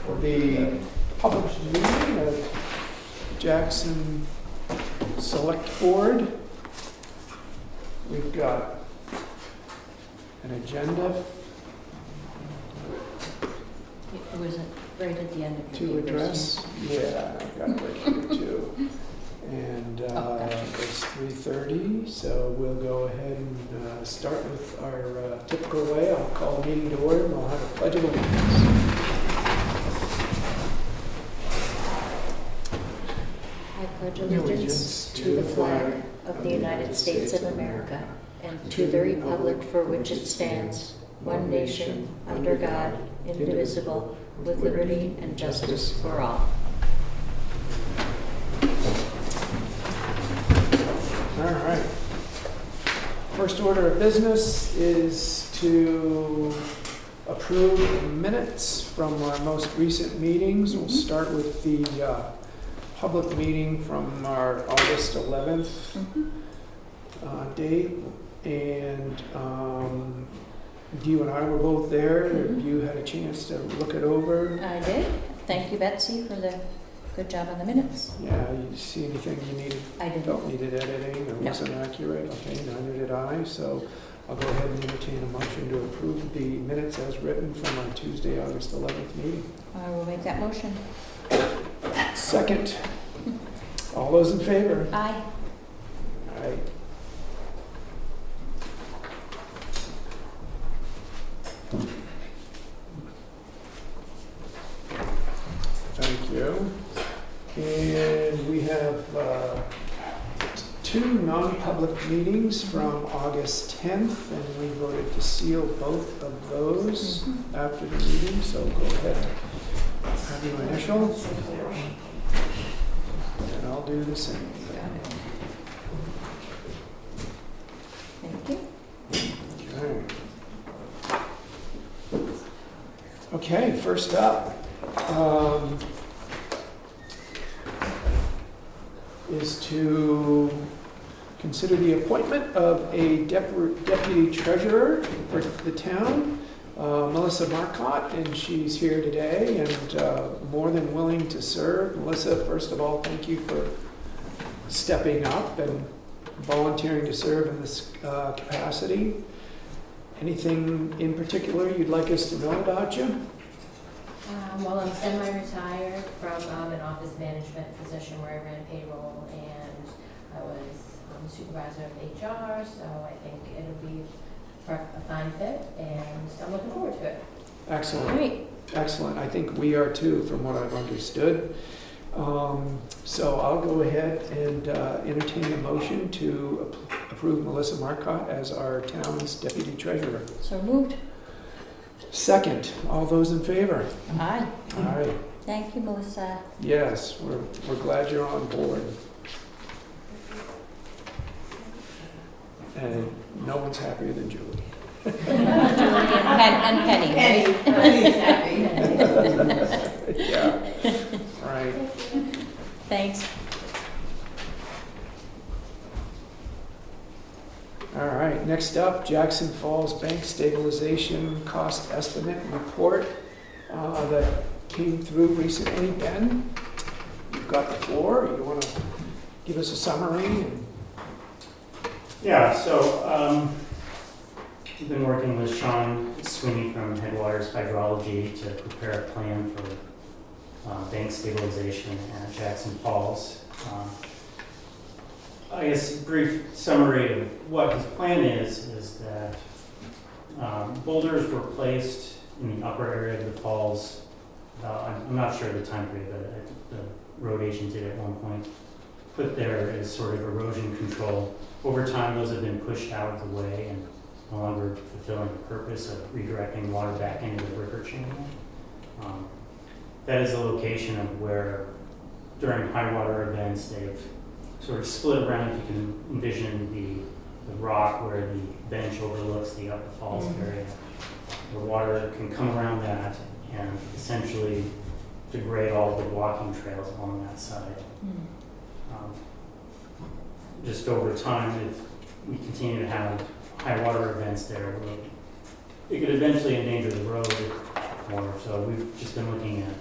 for the public meeting of Jackson Select Board. We've got an agenda It was right at the end of the to address. Yeah, I've got it right here too. And it's 3:30, so we'll go ahead and start with our typical way. I'll call the meeting to order and we'll have a pledge of allegiance. I pledge allegiance to the flag of the United States of America and to the republic for which it stands, one nation, under God, indivisible, with liberty and justice for all. All right. First order of business is to approve the minutes from our most recent meetings. We'll start with the public meeting from our August 11th date. And you and I were both there. You had a chance to look it over. I did. Thank you, Betsy, for the good job on the minutes. Yeah, you see anything you needed? I didn't. Felt needed editing or No. wasn't accurate? Okay, neither did I. So I'll go ahead and entertain a motion to approve the minutes as written from our Tuesday, August 11th meeting. I will make that motion. Second. All those in favor? Aye. All right. Thank you. And we have two non-public meetings from August 10th, and we voted to seal both of those after the meeting, so go ahead and have your initial. And I'll do the same. Thank you. Okay, first up is to consider the appointment of a deputy treasurer for the town, Melissa Marcotte, and she's here today and more than willing to serve. Melissa, first of all, thank you for stepping up and volunteering to serve in this capacity. Anything in particular you'd like us to know about you? Well, I'm semi-retired from an office management position where I ran payroll, and I was supervisor of HR, so I think it'll be a fine fit, and I'm looking forward to it. Excellent. Great. Excellent. I think we are too, from what I've understood. So I'll go ahead and entertain a motion to approve Melissa Marcotte as our town's deputy treasurer. So moved. Second, all those in favor? Aye. All right. Thank you, Melissa. Yes, we're glad you're on board. And no one's happier than Julie. And Penny, right? Yeah. Right. Thanks. All right, next up, Jackson Falls Bank Stabilization Cost Estimate Report that came through recently. Ben, you've got the floor. You want to give us a summary? Yeah, so we've been working with Sean Sweeney from Headwaters Hydrology to prepare a plan for bank stabilization at Jackson Falls. I guess a brief summary of what his plan is that boulders were placed in the upper area of the falls. I'm not sure of the time period, but the road agent did at one point put there as sort of erosion control. Over time, those have been pushed out of the way and no longer fulfilling the purpose of redirecting water back into the river channel. That is the location of where, during high water events, they've sort of split around. If you can envision the rock where the bench overlooks the upper falls area. The water can come around that and essentially degrade all the walking trails along that side. Just over time, if we continue to have high water events there, it could eventually endanger the road more. So we've just been looking at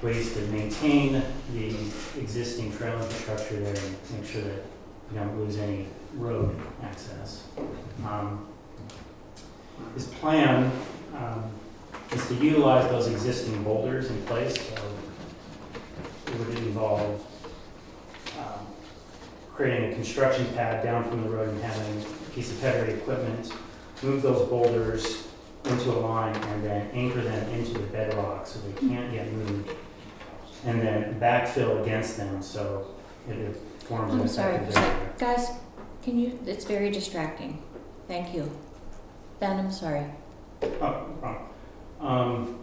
ways to maintain the existing trail infrastructure there and make sure that we don't lose any road access. His plan is to utilize those existing boulders in place, so it would involve creating a construction pad down from the road and having a piece of heavy equipment move those boulders into a line and then anchor them into the bedrock so they can't get moved, and then backfill against them so it forms an I'm sorry, effective barrier. guys, can you, it's very distracting. Thank you. Ben, I'm sorry, Oh, wrong.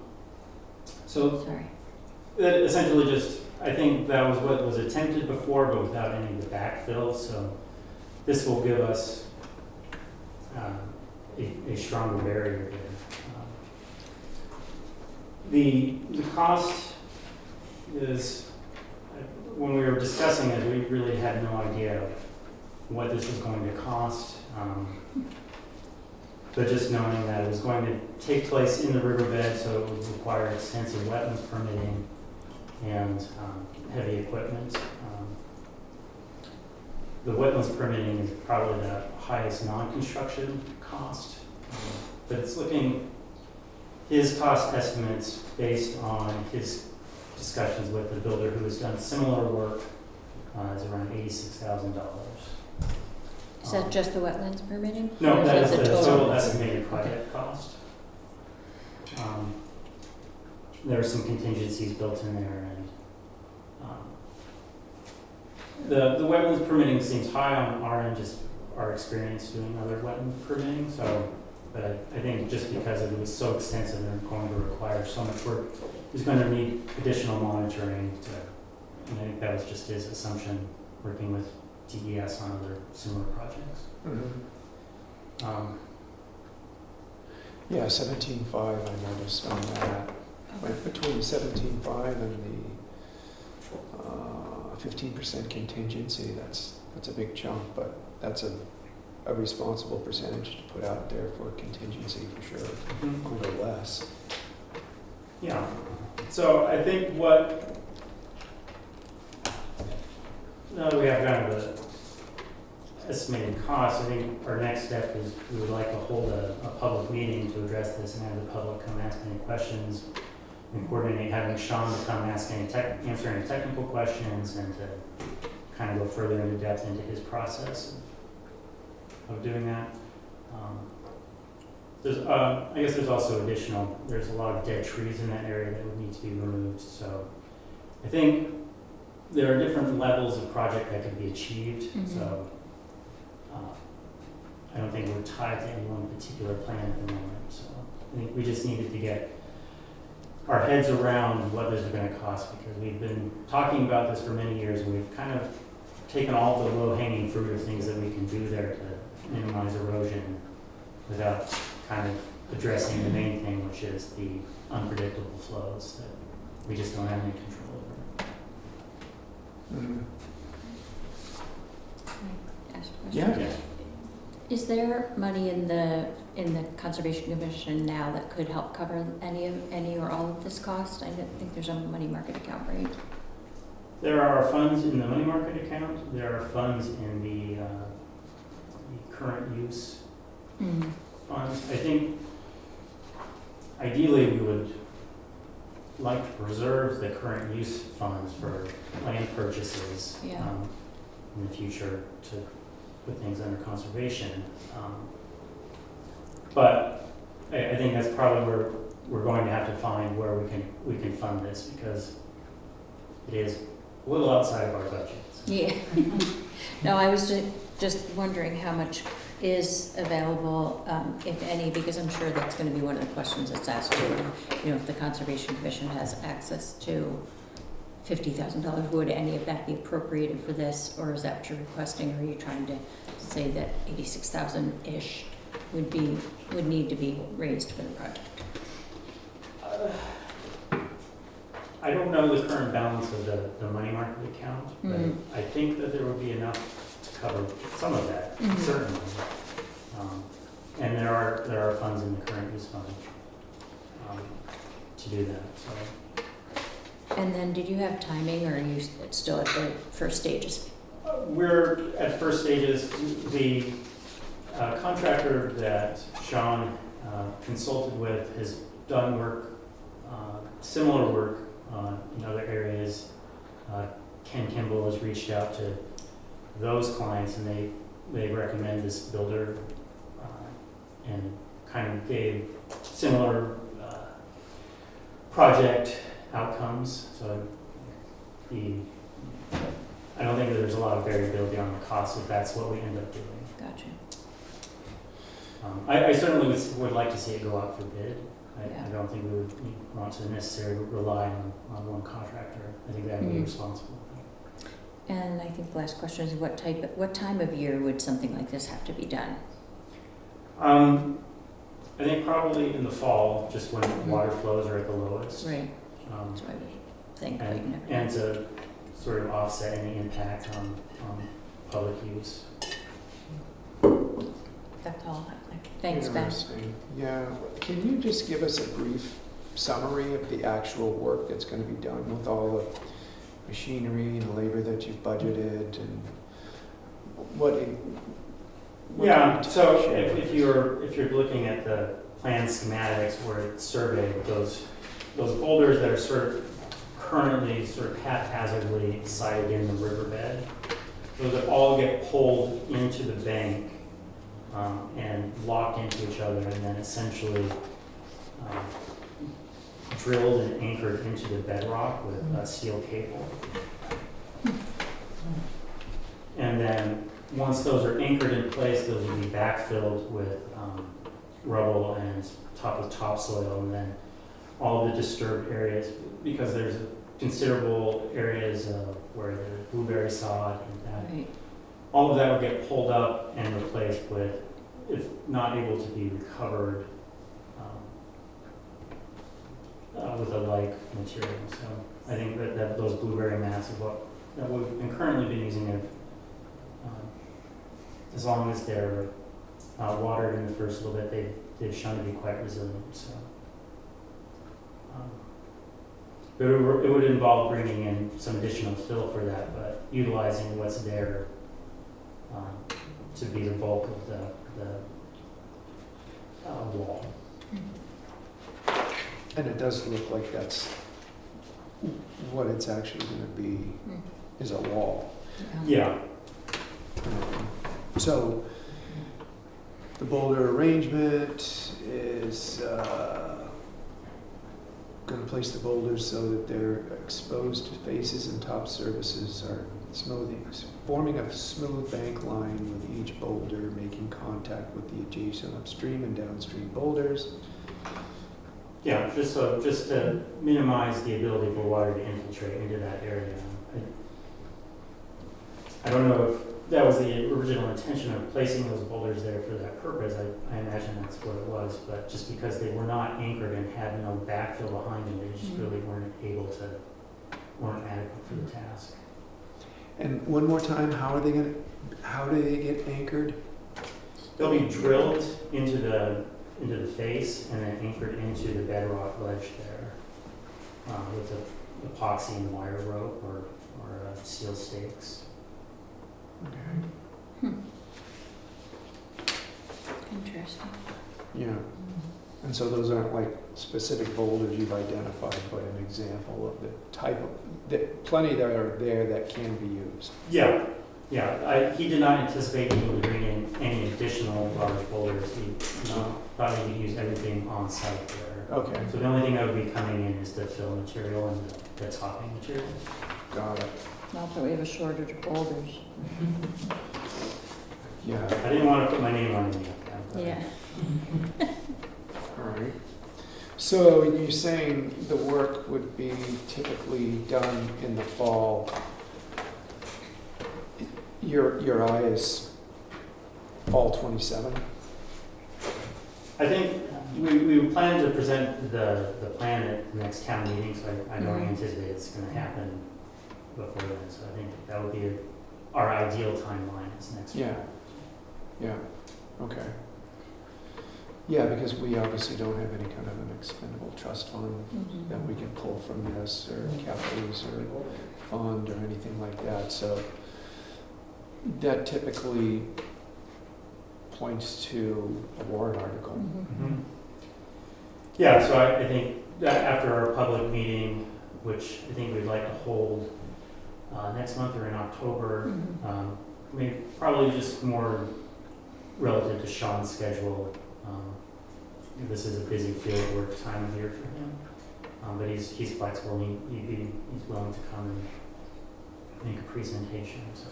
So sorry. that essentially just, I think that was what was attempted before, but without any of the backfill. So this will give us a stronger barrier there. The cost is, when we were discussing it, we really had no idea of what this was going to cost. But just knowing that it was going to take place in the riverbed, so it would require extensive wetlands permitting and heavy equipment. The wetlands permitting is probably the highest non-construction cost, but it's looking, his cost estimates based on his discussions with the builder who has done similar work is around $86,000. Is that just the wetlands permitting? No, Or that is the the total estimated project cost. There are some contingencies built in there, and the wetlands permitting seems high on our end, just our experience doing other wetland permitting. So, but I think just because it was so extensive and going to require so much work, he's going to need additional monitoring. And I think that was just his assumption, working with DES on other similar projects. Yeah, 17.5, I noticed on that. Went between 17.5 and the 15% contingency. That's a big chunk, but that's a responsible percentage to put out there for contingency for sure, or less. Yeah. So I think what, now that we have kind of the estimated cost, I think our next step is we would like to hold a public meeting to address this and have the public come ask any questions and coordinate having Sean to come answer any technical questions and to kind of go further into depth into his process of doing that. I guess there's also there's a lot of dead trees in that area that would need to be removed. So I think there are different levels of project that could be achieved. So I don't think we're tied to any one particular plan at the moment. So I think we just needed to get our heads around what this is going to cost, because we've been talking about this for many years, and we've kind of taken all the low-hanging fruit of things that we can do there to minimize erosion without kind of addressing the main thing, which is the unpredictable flows that we just don't have any control over. Can I ask a question? Yeah. Is there money in the Conservation Commission now that could help cover any or all of this cost? I don't think there's a money market account, right? There are funds in the money market account. There are funds in the current use funds. I think ideally we would like to preserve the current use funds for land purchases in the future to put things under conservation. But I think that's probably where we're going to have to find where we can fund this, because it is a little outside of our budgets. Yeah. No, I was just wondering how much is available, if any, because I'm sure that's going to be one of the questions that's asked too. You know, if the Conservation Commission has access to $50,000, would any of that be appropriated for this, or is that what you're requesting? Or are you trying to say that 86,000-ish would need to be raised for the project? I don't know the current balance of the money market account, but I think that there would be enough to cover some of that, certainly. And there are funds in the current use fund to do that. So And then did you have timing, or are you still at the first stages? We're at first stages. The contractor that Sean consulted with has done work, similar work in other areas. Ken Kimball has reached out to those clients, and they recommend this builder and kind of gave similar project outcomes. So I don't think that there's a lot of variability on the cost if that's what we end up doing. Gotcha. I certainly would like to see it go out for bid. Yeah. I don't think we would want to necessarily rely on one contractor. I think that would be Mhm. responsible. And I think the last question is what time of year would something like this have to be done? I think probably in the fall, just when water flows are at the lowest. Right, Um, that's what I would think. but you and, never know. and to sort of offset any impact on public use. That's all. Thanks, Ben. Interesting. Yeah, can you just give us a brief summary of the actual work that's gonna be done with all the machinery and labor that you've budgeted and what Yeah, kind of so shape if you're looking at the plan schematics where it's surveyed, those boulders that are sort of currently sort of haphazardly sited in the riverbed, those that all get pulled into the bank and locked into each other, and then essentially drilled and anchored into the bedrock with a steel cable. And then once those are anchored in place, those will be backfilled with rubble and topped with topsoil, and then all the disturbed areas, because there's considerable areas where there's blueberry sod and that. Right. All of that will get pulled up and replaced with, if not able to be recovered, with a like material. So I think that those blueberry mats are what that we've been currently been using it, as long as they're watered in the first little bit, they've shown to be quite resilient. So, but it would involve bringing in some additional fill for that, but utilizing what's there to be the bulk of the wall. And it does look like that's what it's actually gonna be, is a wall. Yeah. So the boulder arrangement is going to place the boulders so that their exposed faces and top surfaces are forming a smooth bank line with each boulder making contact with the adjacent upstream and downstream boulders. Yeah, just to minimize the ability for water to infiltrate into that area. I don't know if that was the original intention of placing those boulders there for that purpose. I imagine that's what it was, but just because they were not anchored and had no backfill behind them, they just really weren't adequate for the task. And one more time, how do they get anchored? They'll be drilled into the face and then anchored into the bedrock ledge there with epoxy and wire rope or steel stakes. Okay. Interesting. Yeah. And so those aren't like specific boulders you've identified, but an example of the type of, plenty that are there that can be used. Yeah. He did not anticipate needing to bring in any additional large boulders. He thought he could use everything on site there. Okay, So the only thing that would be coming in is the fill material and the topping material. got it. Not that we have a shortage of boulders. Yeah, I didn't want to put my name on any of them. but- Yeah. all right. So you're saying the work would be typically done in the fall. Your eye is fall 27? I think we plan to present the plan at the next town meeting, so I don't anticipate it's going to happen before then. So I think that would be our ideal timeline is next Yeah. fall. Yeah, okay. Yeah, because we obviously don't have any kind of an expendable trust fund Mhm. that we can pull from this, or capital reserve fund, or anything like that, so that typically points to a warrant article. Mhm. Yeah, so I think that after our public meeting, which I think we'd like to hold next month or in October, Mhm. maybe probably just more relative to Sean's schedule. This is a busy field work time of year for him, but he's flexible. He's willing to come and make a presentation. So.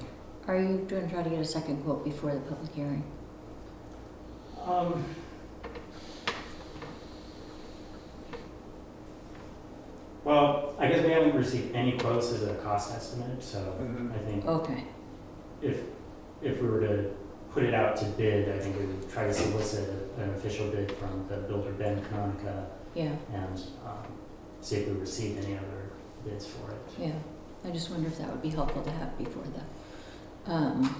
Are you going to try to get a second quote before the public hearing? Well, I guess we haven't received any quotes as a cost estimate, so Mhm. I think Okay. if we were to put it out to bid, I think we would try to solicit an official bid from the builder Ben Canonica Yeah, and see if we received any other bids for it. yeah. I just wonder if that would be helpful to have before the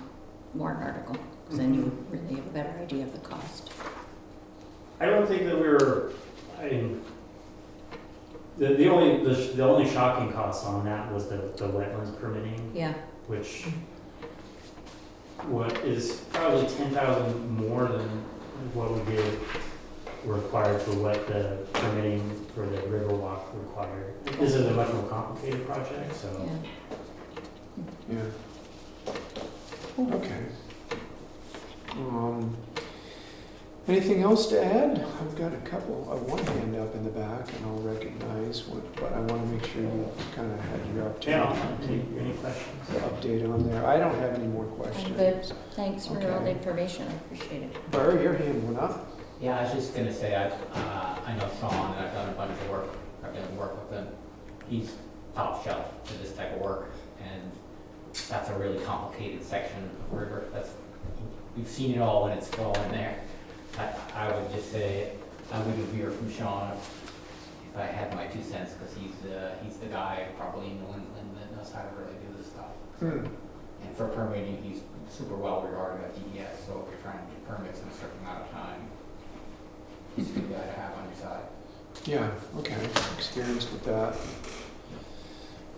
warrant article, because then you would really have a better idea of the cost. I don't think that we were, I mean, the only shocking cost on that was the wetlands permitting, Yeah. which is probably 10,000 more than what we did required for what the permitting for the Riverwalk required. This is a much more complicated project, so. Yeah. Yeah. Okay. Anything else to add? I've got one hand up in the back, and I'll recognize but I want to make sure you kind of had your opportunity Any questions? to update on there. I don't have any more I'm questions. good. Thanks for all the Okay. information. I appreciate it. Burr, your hand went up. Yeah, I was just gonna say, I know Sean, and I've done a bunch of work, I've done work with him. He's top shelf for this type of work, and that's a really complicated section of river. We've seen it all when it's flowing there. I would just say, I wouldn't hear from Sean if I had my 2 cents, because he's the guy probably in New England that knows how to really do this stuff. And for permitting, he's super well regarded at DES, so if you're trying to do permits in a certain amount of time, he's a good guy to have on your side. Yeah, okay, experienced with that.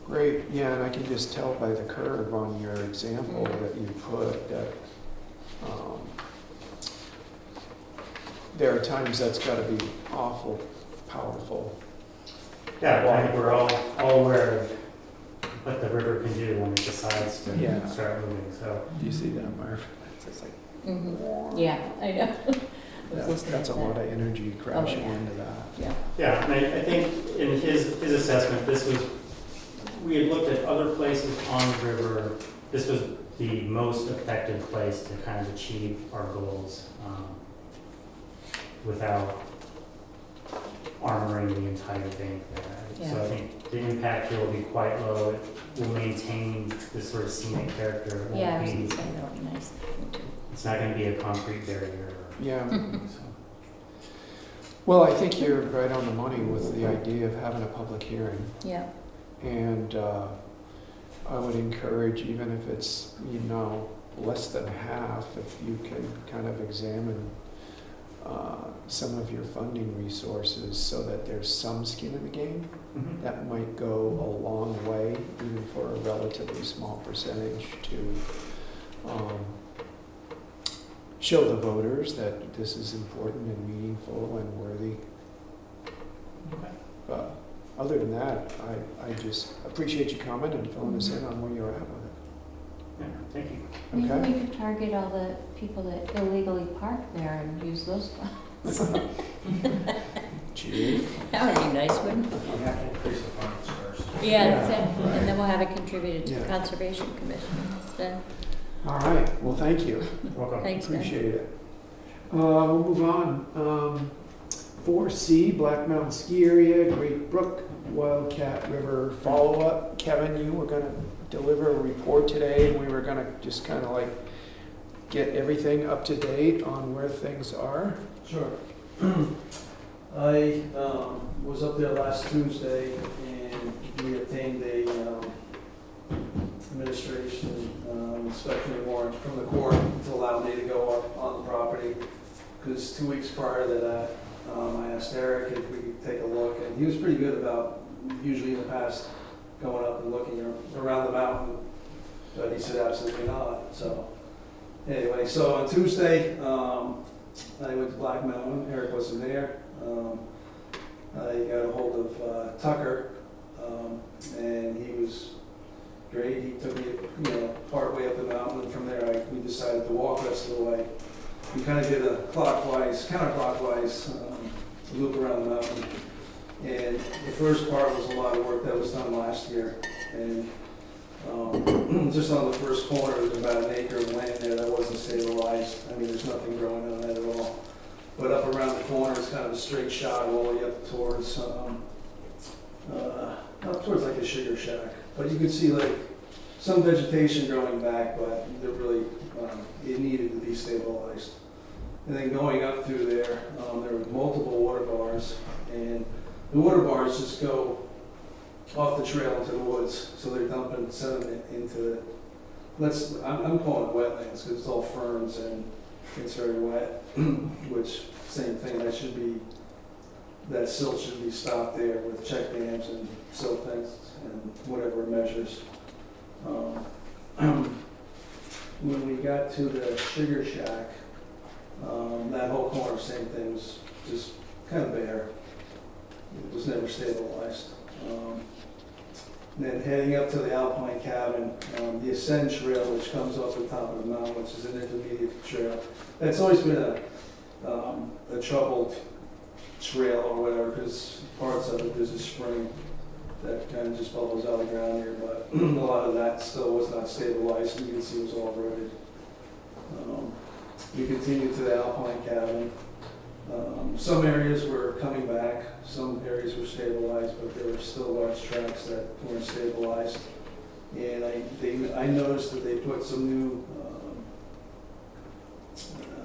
Great, yeah, and I can just tell by the curve on your example that you put that there are times that's gotta be awful powerful. Yeah, I think we're all aware of what the river can do when it decides to Yeah. start moving, so. Do you see that, Marv? It's just like, Yeah, I know. that's a lot of energy crashing yeah. into that. Yeah. Yeah, and I think in his assessment, we had looked at other places on the river. This was the most effective place to kind of achieve our goals without armoring the entire bank there. So Yeah. I think the impact here will be quite low. It will maintain this sort of scenic character. It won't Yeah, I was be- going to say that would be nice. It's not going to be a concrete barrier. Yeah, So. well, I think you're right on the money with the idea of having a public hearing. Yeah. And I would encourage, even if it's, less than half, if you can kind of examine some of your funding resources so that there's some skin in the game. Mhm. That might go a long way, even for a relatively small percentage, to show the voters that this is important and meaningful and worthy. Okay. But other than that, I just appreciate you coming and filling us in on where you're at with Yeah, thank you. it. Maybe Okay? we could target all the people that illegally park there and use those funds. Chief. That would be nice, wouldn't it? We have to increase the funds first. Yeah, Yeah. exactly. And then we'll have it contributed to the Yeah. Conservation Commission instead. All right, well, thank you. Welcome. Thanks, Ben. Appreciate it. We'll move on. 4C, Black Mountain Ski Area, Great Brook, Wildcat River follow-up. Kevin, you were gonna deliver a report today, and we were gonna just kind of like get everything up to date on where things are. Sure. I was up there last Tuesday and we obtained a administration inspection warrant from the court to allow me to go up on the property because 2 weeks prior to that, I asked Eric if we could take a look, and he was pretty good about, usually in the past, going up and looking around the mountain, but he said absolutely not, so. Anyway, so on Tuesday, I went to Black Mountain, Eric wasn't there. I got a hold of Tucker, and he was great. He took me, part way up the mountain, and from there we decided to walk the rest of the way. We kind of did a counterclockwise loop around the mountain. And the first part was a lot of work that was done last year. And just on the first corner, there's about an acre of land there that wasn't stabilized. I mean, there's nothing growing on it at all. But up around the corner, it's kind of a straight shot all the way up towards, up towards like a sugar shack. But you could see like some vegetation growing back, but it really, it needed to be stabilized. And then going up through there, there were multiple water bars, and the water bars just go off the trail into the woods, so they're dumping sediment into it. I'm calling it wetlands because it's all ferns and it's very wet, which same thing, that silt should be stopped there with check dams and silt fence and whatever measures. When we got to the sugar shack, that whole corner, same thing, was just kind of bare. It was never stabilized. And then heading up to the Alpine Cabin, the Ascend Trail, which comes off the top of the mountain, which is an intermediate trail. That's always been a troubled trail or whatever, because parts of it, there's a spring that kind of just bubbles out of the ground here, but a lot of that still was not stabilized, and you can see it was all eroded. We continued to the Alpine Cabin. Some areas were coming back, some areas were stabilized, but there were still large tracts that weren't stabilized. And I noticed that they put some new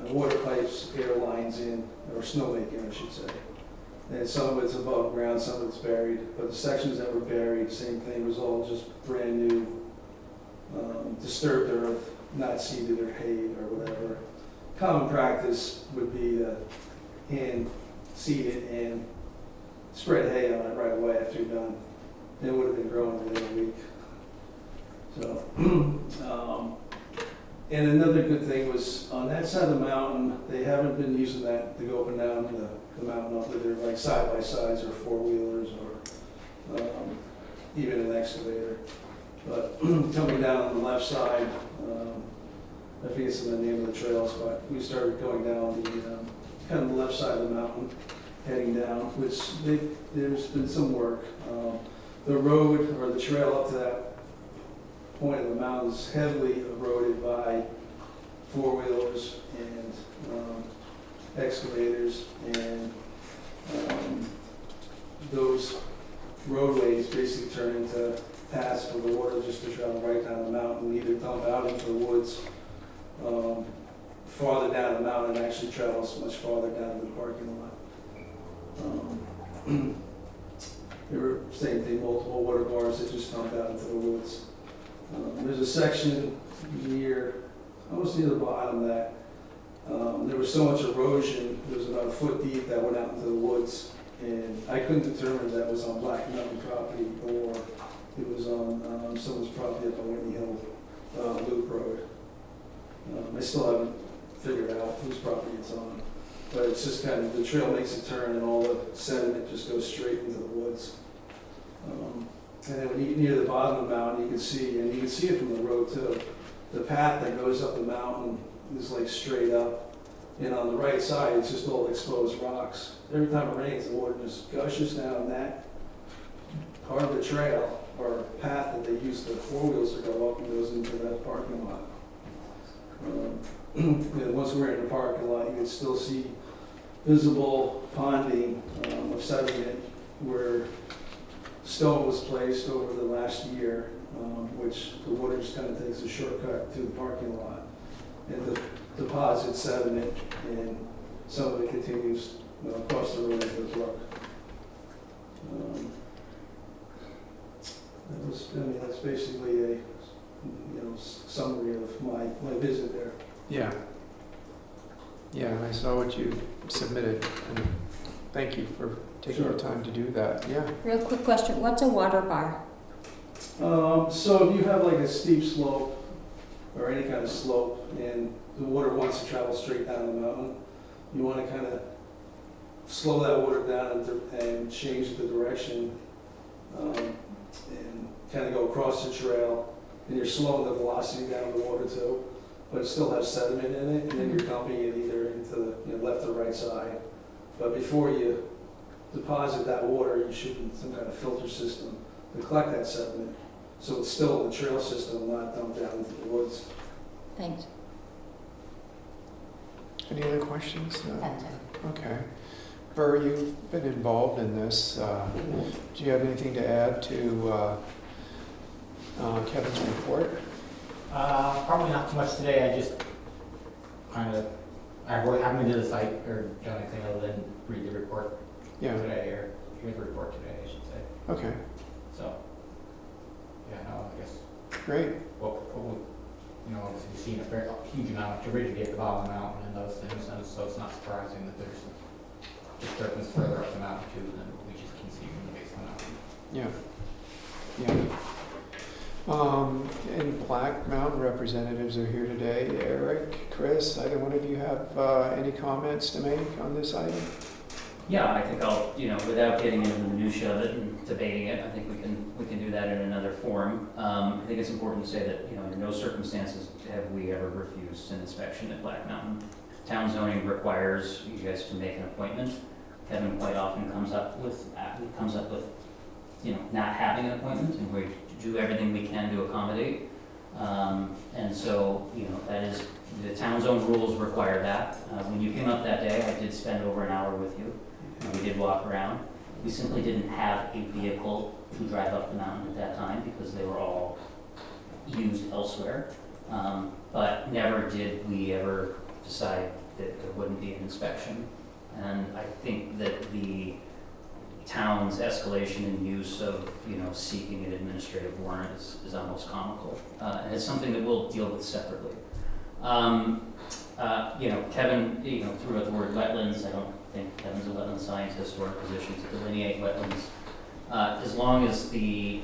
water pipes, air lines in, or snowmaking, I should say. And some of it's above ground, some of it's buried, but the sections that were buried, same thing, was all just brand new, disturbed earth, not seeded or hayed or whatever. Common practice would be to hand seed it and spread hay on it right away after you're done. It would have been growing within a week. So, and another good thing was on that side of the mountain, they haven't been using that to go up and down the mountain up there, like side by sides or four wheelers or even an excavator. But coming down on the left side, I forget some of the name of the trails, but we started going down the kind of the left side of the mountain, heading down, which there's been some work. The road or the trail up to that point of the mountain is heavily eroded by four-wheelers and excavators, and those roadways basically turn into paths for the water just to travel right down the mountain, either dump out into the woods. Farther down the mountain, actually travels much farther down to the parking lot. There were, same thing, multiple water bars that just dumped out into the woods. There's a section near, almost near the bottom, that there was so much erosion, it was about a foot deep that went out into the woods. And I couldn't determine if that was on Black Mountain property or it was on someone's property up on Whitney Hill Loop Road. I still haven't figured out whose property it's on. But it's just kind of, the trail makes a turn and all the sediment just goes straight into the woods. And then when you get near the bottom of the mountain, you can see, and you can see it from the road too, the path that goes up the mountain is like straight up. And on the right side, it's just all exposed rocks. Every time it rains, the water just gushes down that part of the trail or path that they use the four-wheels to go up and goes into that parking lot. And once we're in the parking lot, you can still see visible ponding of sediment where stone was placed over the last year, which the water just kind of takes a shortcut to the parking lot and deposits sediment, and some of it continues across the road into the brook. That's basically a summary of my visit there. Yeah. Yeah, I saw what you submitted, and thank you for taking the Sure. time to do that, yeah. Real quick question, what's a water bar? So if you have like a steep slope or any kind of slope and the water wants to travel straight down the mountain, you want to kind of slow that water down and change the direction and kind of go across the trail, and you're slowing the velocity down the water too, but it still has sediment in it, and then you're dumping it either into the left or right side. But before you deposit that water, you should need some kind of filter system to collect that sediment, so it's still in the trail system, not dumped down into the woods. Thanks. Any other questions? That's it. Okay. Burr, you've been involved in this. Do you have anything to add to Kevin's report? Probably not too much today. I just I haven't been to the site or done anything other than read the report Yeah, today, or hear the report today, I should say. okay, So, yeah, no, I guess, great. obviously we've seen a huge amount of turbidity at the bottom of the mountain and those things, and so it's not surprising that there's disturbance further up the mountain too than we just can see from the base of the mountain. Yeah, yeah. And Black Mountain representatives are here today. Eric, Chris, either one of you have any comments to make on this item? Yeah, I think I'll, without getting into the minutia of it and debating it, I think we can do that in another forum. I think it's important to say that, under no circumstances have we ever refused an inspection at Black Mountain. Town zoning requires you guys to make an appointment. Kevin quite often comes up with, not having an appointment, and we do everything we can to accommodate. And so, that is, the town's own rules require that. When you came up that day, I did spend over an hour with you. We did walk around. We simply didn't have a vehicle to drive up the mountain at that time because they were all used elsewhere. But never did we ever decide that there wouldn't be an inspection. And I think that the town's escalation in use of, seeking an administrative warrant is almost comical. And it's something that we'll deal with separately. Kevin, threw out the word wetlands. I don't think Kevin's a wetland scientist or in a position to delineate wetlands. As long as the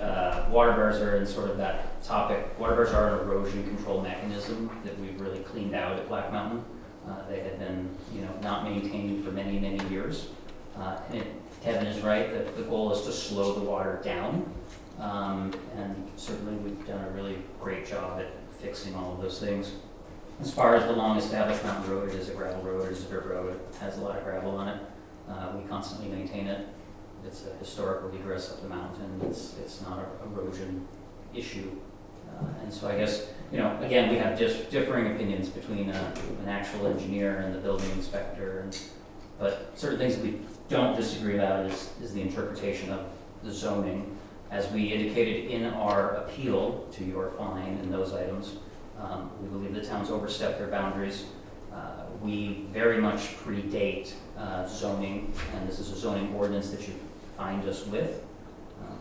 water bars are in sort of that topic, water bars are an erosion control mechanism that we've really cleaned out at Black Mountain. They had been, not maintained for many, many years. Kevin is right that the goal is to slow the water down. And certainly we've done a really great job at fixing all of those things. As far as the long established mountain road, it is a gravel road, it is a dirt road, it has a lot of gravel on it. We constantly maintain it. It's a historical egress up the mountain. It's not an erosion issue. And so I guess, again, we have differing opinions between an actual engineer and the building inspector. But certain things that we don't disagree about is the interpretation of the zoning. As we indicated in our appeal to your fine and those items, we believe the town's overstepped their boundaries. We very much predate zoning, and this is a zoning ordinance that you find us with.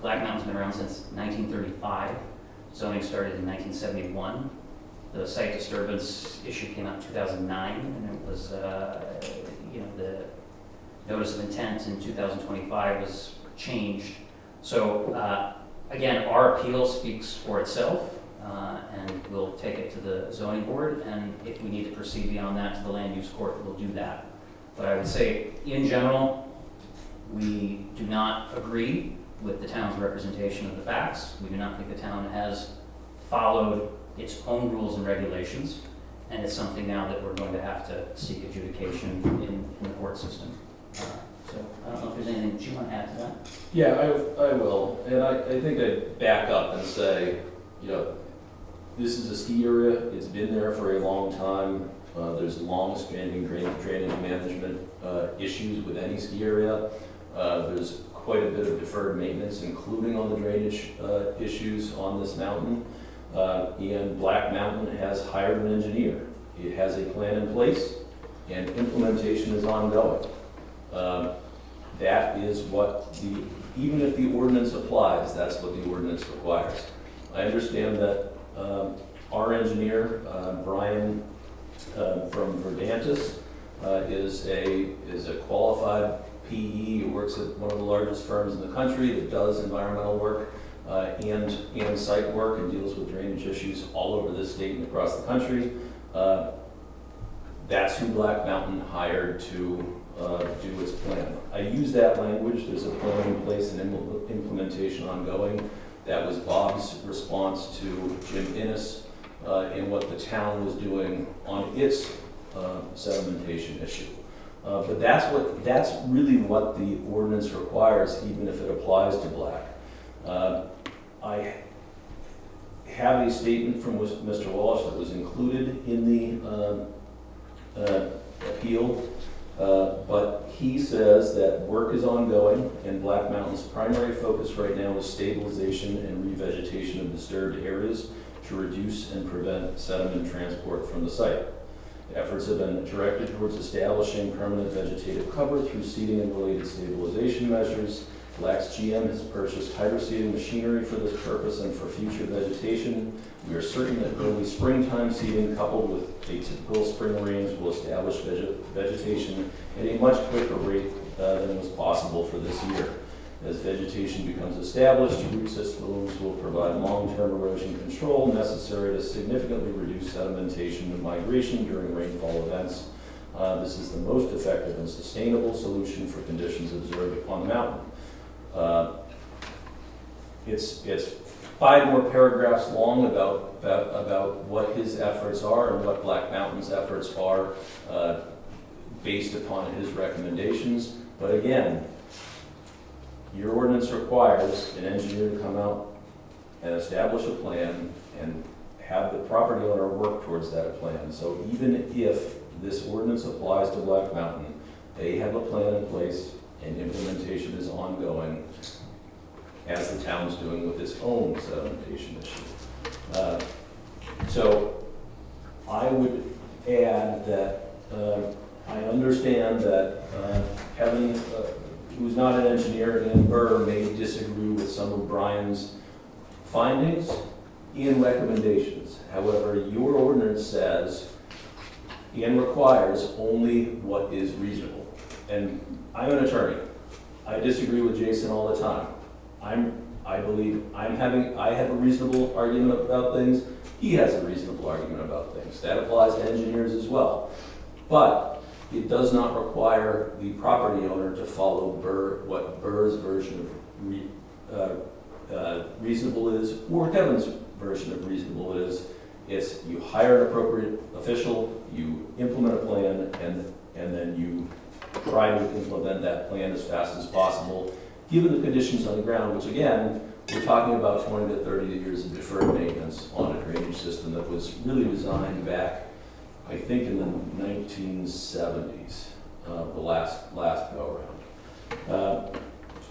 Black Mountain's been around since 1935. Zoning started in 1971. The site disturbance issue came out in 2009, and it was, the notice of intent in 2025 was changed. So, again, our appeal speaks for itself. And we'll take it to the zoning board, and if we need to proceed beyond that to the land use court, we'll do that. But I would say, in general, we do not agree with the town's representation of the facts. We do not think the town has followed its own rules and regulations, and it's something now that we're going to have to seek adjudication in the court system. So I don't know if there's anything that you want to add to that. Yeah, I will. And I think I'd back up and say, this is a ski area. It's been there for a long time. There's long-standing drainage management issues with any ski area. There's quite a bit of deferred maintenance, including on the drainage issues on this mountain. And Black Mountain has hired an engineer. It has a plan in place, and implementation is ongoing. That is what even if the ordinance applies, that's what the ordinance requires. I understand that our engineer, Brian from Verdantis, is a qualified PE who works at one of the largest firms in the country that does environmental work and site work and deals with drainage issues all over this state and across the country. That's who Black Mountain hired to do its plan. I use that language. There's a plan in place and implementation ongoing. That was Bob's response to Jim Innes in what the town was doing on its sedimentation issue. But that's really what the ordinance requires, even if it applies to Black. I have a statement from Mr. Walsh that was included in the appeal, but he says that work is ongoing and Black Mountain's primary focus right now is stabilization and revegetation of disturbed areas to reduce and prevent sediment transport from the site. Efforts have been directed towards establishing permanent vegetative cover through seeding and related stabilization measures. Black's GM has purchased hydroseeding machinery for this purpose and for future vegetation. We are certain that early springtime seeding coupled with a typical spring rains will establish vegetation at a much quicker rate than was possible for this year. As vegetation becomes established, root systems will provide long-term erosion control necessary to significantly reduce sedimentation and migration during rainfall events. This is the most effective and sustainable solution for conditions observed upon the mountain. It's 5 more paragraphs long about what his efforts are and what Black Mountain's efforts are based upon his recommendations. But again, your ordinance requires an engineer to come out and establish a plan and have the property owner work towards that plan. So even if this ordinance applies to Black Mountain, they have a plan in place and implementation is ongoing as the town's doing with its own sedimentation issue. So I would add that I understand that Kevin, who's not an engineer, and Burr may disagree with some of Brian's findings and recommendations. However, your ordinance says and requires only what is reasonable. And I'm an attorney. I disagree with Jason all the time. I believe I have a reasonable argument about things. He has a reasonable argument about things. That applies to engineers as well. But it does not require the property owner to follow what Burr's version of reasonable is, or Kevin's version of reasonable is. It's you hire an appropriate official, you implement a plan, and then you try to implement that plan as fast as possible, given the conditions on the ground, which again, we're talking about 20 to 30 years of deferred maintenance on a drainage system that was really designed back, I think, in the 1970s, the last go around.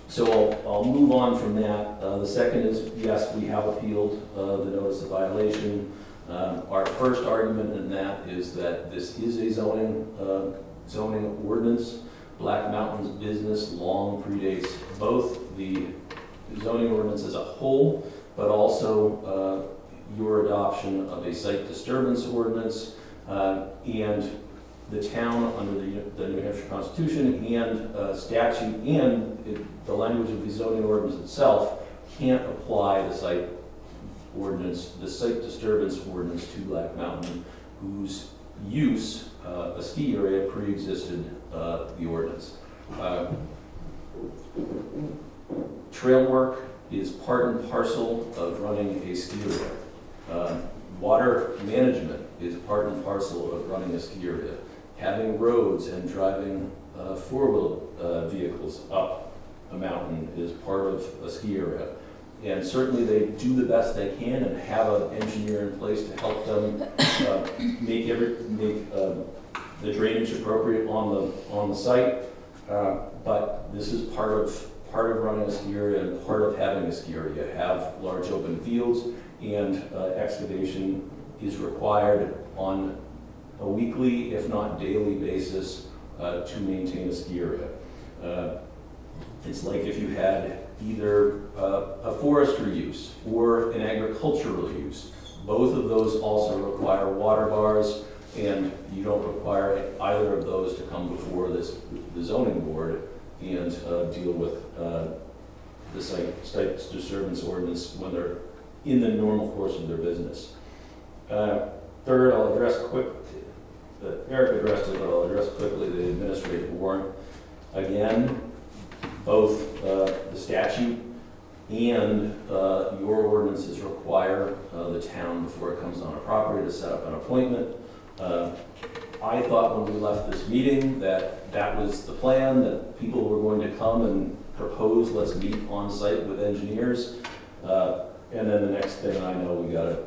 So I'll move on from that. The second is, yes, we have appealed the notice of violation. Our first argument in that is that this is a zoning ordinance. Black Mountain's business long predates both the zoning ordinance as a whole, but also your adoption of a site disturbance ordinance, and the town under the New Hampshire Constitution and statute and the language of the zoning ordinance itself can't apply the site disturbance ordinance to Black Mountain, whose use, a ski area, pre-existed the ordinance. Trail work is part and parcel of running a ski area. Water management is part and parcel of running a ski area. Having roads and driving four-wheel vehicles up a mountain is part of a ski area. And certainly they do the best they can and have an engineer in place to help them make the drainage appropriate on the site. But this is part of running a ski area and part of having a ski area. Have large open fields, and excavation is required on a weekly, if not daily basis to maintain a ski area. It's like if you had either a forestry use or an agricultural use. Both of those also require water bars And you don't require either of those to come before the zoning board and deal with the site disturbance ordinance when they're in the normal course of their business. Third, I'll address Eric addressed it, but I'll address quickly the administrative warrant. Again, both the statute and your ordinances require the town, before it comes on a property, to set up an appointment. I thought when we left this meeting that that was the plan, that people were going to come and propose, let's meet on site with engineers. And then the next thing I know, we got a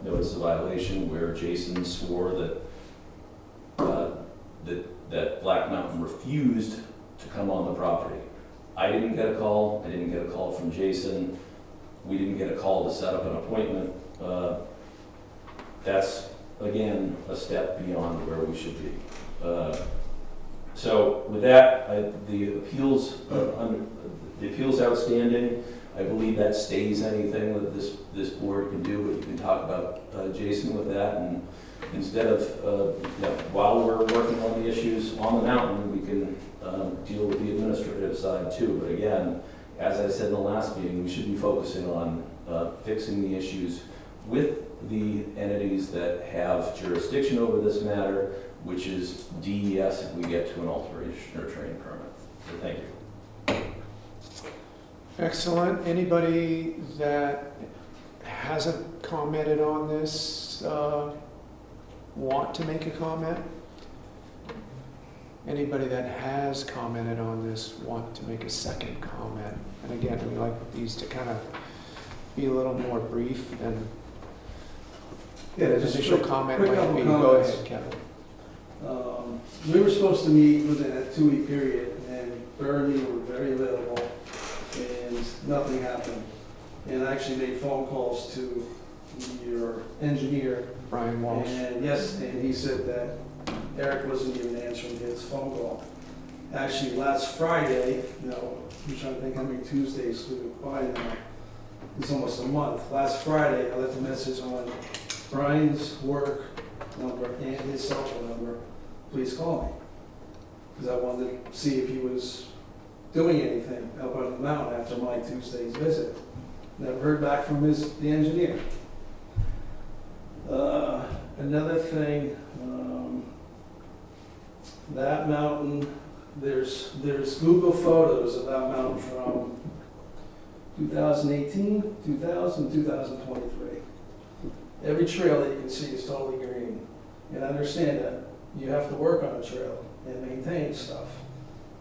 notice of violation where Jason swore that Black Mountain refused to come on the property. I didn't get a call. I didn't get a call from Jason. We didn't get a call to set up an appointment. That's, again, a step beyond where we should be. So with that, the appeals outstanding, I believe that stays anything that this board can do, but you can talk about Jason with that. And instead of, while we're working on the issues on the mountain, we can deal with the administrative side too. But again, as I said in the last meeting, we should be focusing on fixing the issues with the entities that have jurisdiction over this matter, which is DES if we get to an alteration or training permit. So thank you. Excellent. Anybody that hasn't commented on this want to make a comment? Anybody that has commented on this want to make a second comment? And again, we like these to kind of be a little more brief than Yeah, the just initial quick comment might couple be. Go comments. ahead, Kevin. We were supposed to meet within a 2-week period, and Bernie were very available, and nothing happened. And I actually made phone calls to your engineer, Brian Walsh. and yes, and he said that Eric wasn't even answering his phone call. Actually, last Friday, I'm trying to think how many Tuesdays we've been quiet now. It's almost a month. Last Friday, I left a message on Brian's work number and his cell phone number. Please call me. Because I wanted to see if he was doing anything up on the mountain after my Tuesday's visit. Never heard back from the engineer. Another thing, that mountain, there's Google photos of that mountain from 2018, 2023. Every trail that you can see is totally green. And I understand that you have to work on a trail and maintain stuff.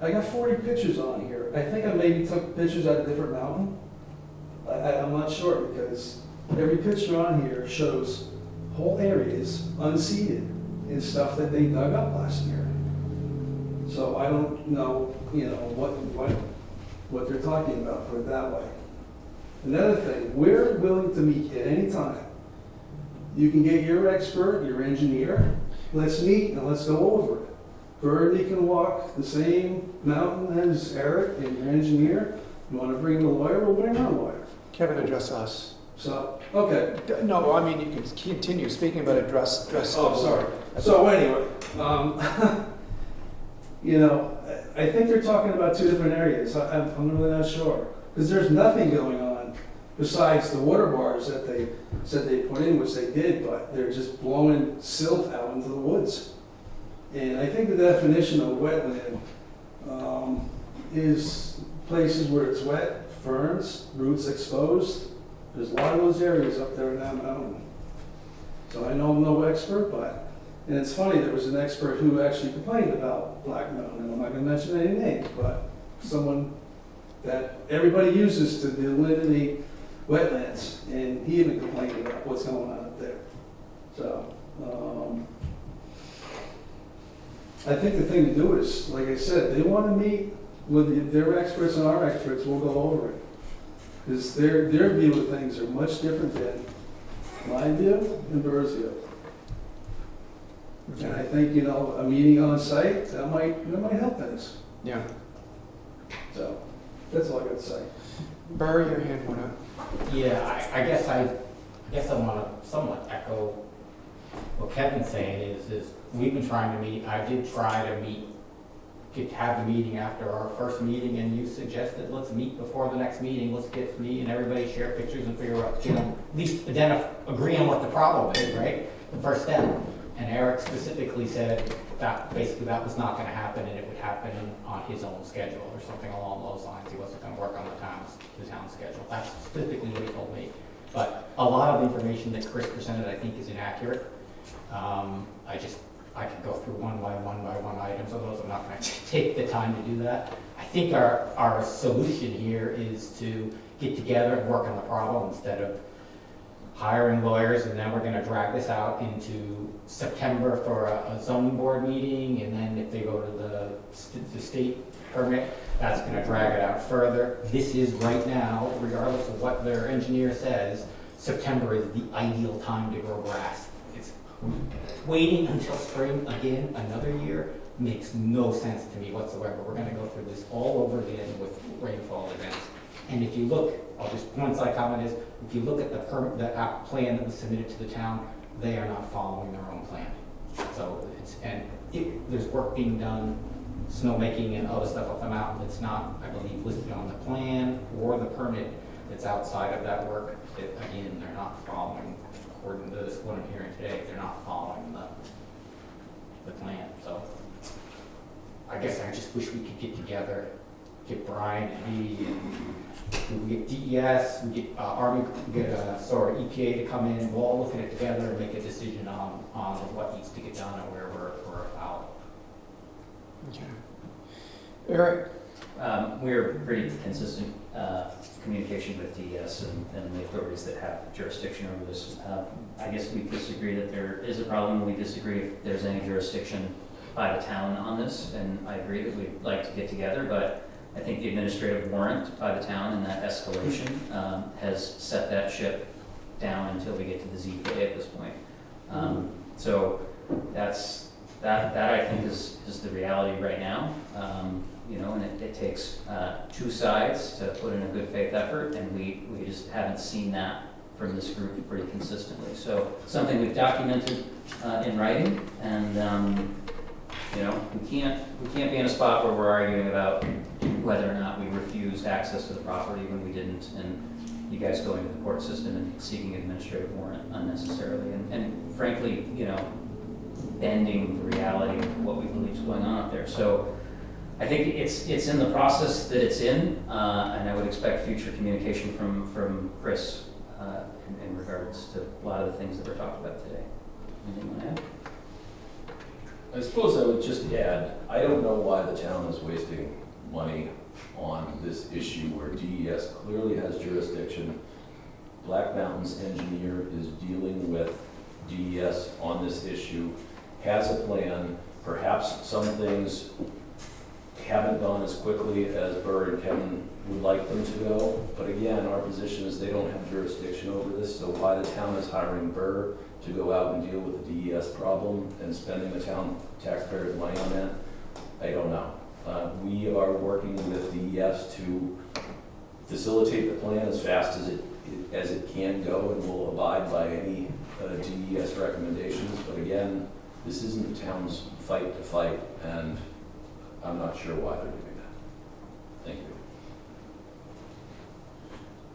I got 40 pictures on here. I think I maybe took pictures at a different mountain. I'm not sure, because every picture on here shows whole areas unseeded and stuff that they dug up last year. So I don't know, what they're talking about, put it that way. Another thing, we're willing to meet at any time. You can get your expert, your engineer. Let's meet and let's go over it. Bernie can walk the same mountain as Eric and your engineer. You want to bring a lawyer, we'll bring our lawyer. Kevin, address us. So, okay. No, I mean, you can continue speaking, but address. Oh, sorry. So anyway, I think they're talking about two different areas. I'm really not sure. Because there's nothing going on besides the water bars that they said they put in, which they did, but they're just blowing silt out into the woods. And I think the definition of wetland is places where it's wet, ferns, roots exposed. There's a lot of those areas up there in that mountain. So I know I'm no expert, and it's funny, there was an expert who actually complained about Black Mountain, and I'm not going to mention any names, but someone that everybody uses to delineate wetlands, and he even complained about what's going on up there. So, I think the thing to do is, like I said, they want to meet with their experts and our experts, we'll go over it. Because their view of things are much different than my view and Burr's view. And I think, a meeting on site, that might help things. Yeah. So, that's all I got to say. Burr, your hand went up. Yeah, I guess I want to somewhat echo what Kevin's saying is we've been trying to meet, I did try to meet, have the meeting after our first meeting, and you suggested, let's meet before the next meeting, let's get me and everybody share pictures and figure out, you know, at least agree on what the problem is, right? The first step. And Eric specifically said that basically that was not gonna happen, and it would happen on his own schedule or something along those lines. He wasn't gonna work on the town's schedule. That's specifically what he told me. But a lot of the information that Chris presented, I think, is inaccurate. I could go through one by one items of those. I'm not gonna take the time to do that. I think our solution here is to get together and work on the problem instead of hiring lawyers, and then we're gonna drag this out into September for a zoning board meeting, and then if they go to the state permit, that's gonna drag it out further. This is right now, regardless of what their engineer says, September is the ideal time to grow grass. It's waiting until spring again, another year, makes no sense to me whatsoever. We're gonna go through this all over again with rainfall events. And if you look, one side comment is, if you look at the app plan that was submitted to the town, they are not following their own plan. So there's work being done, snowmaking and other stuff up the mountain that's not, I believe, listed on the plan or the permit that's outside of that work. Again, they're not following, according to this one I'm hearing today, they're not following the plan. So I guess I just wish we could get together, get Brian and me, and we get DES, we get Army, EPA to come in, we'll all look at it together and make a decision on what needs to get done and where we're out. Okay. Eric? We're pretty consistent communication with DES and the authorities that have jurisdiction over this. I guess we disagree that there is a problem. We disagree if there's any jurisdiction by the town on this, and I agree that we'd like to get together, but I think the administrative warrant by the town and that escalation has set that ship down until we get to the ZPA at this point. So that I think is the reality right now. You know, and it takes two sides to put in a good faith effort, and we just haven't seen that from this group pretty consistently. So something we've documented in writing, and you know, we can't be in a spot where we're arguing about whether or not we refused access to the property when we didn't, and you guys going to the court system and seeking administrative warrant unnecessarily, and frankly, you know, bending the reality of what we believe is going on up there. So I think it's in the process that it's in, and I would expect future communication from Chris in regards to a lot of the things that were talked about today. Anything you want to add? I suppose I would just add, I don't know why the town is wasting money on this issue where DES clearly has jurisdiction. Black Mountain's engineer is dealing with DES on this issue, has a plan. Perhaps some things haven't gone as quickly as Burr and Kevin would like them to go. But again, our position is they don't have jurisdiction over this, so why the town is hiring Burr to go out and deal with the DES problem and spending the town taxpayers' money on that, I don't know. We are working with DES to facilitate the plan as fast as it can go, and will abide by any DES recommendations. But again, this isn't the town's fight to fight, and I'm not sure why they're doing that. Thank you.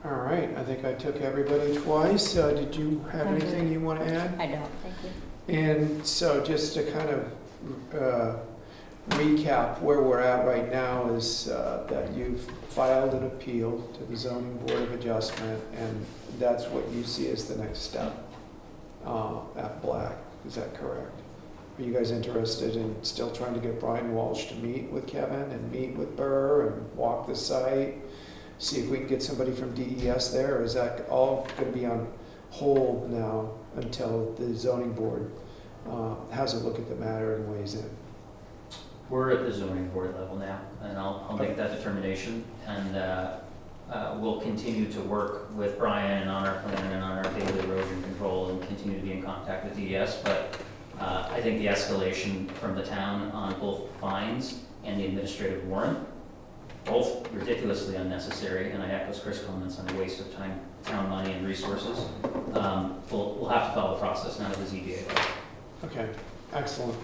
All right, I think I took everybody twice. Did you have anything you want to add? I don't, thank you. And so just to kind of recap where we're at right now is that you've filed an appeal to the Zoning Board of Adjustment, and that's what you see as the next step at Black. Is that correct? Are you guys interested in still trying to get Brian Walsh to meet with Kevin and meet with Burr and walk the site? See if we can get somebody from DES there, or is that all going to be on hold now until the zoning board has a look at the matter and weighs in? We're at the zoning board level now, and I'll make that determination, and we'll continue to work with Brian on our plan and on our daily erosion control, and continue to be in contact with DES. But I think the escalation from the town on both fines and the administrative warrant both ridiculously unnecessary, and I echo Chris' comments on the waste of time, town money and resources. We'll have to follow the process, not of the ZBA. Okay, excellent.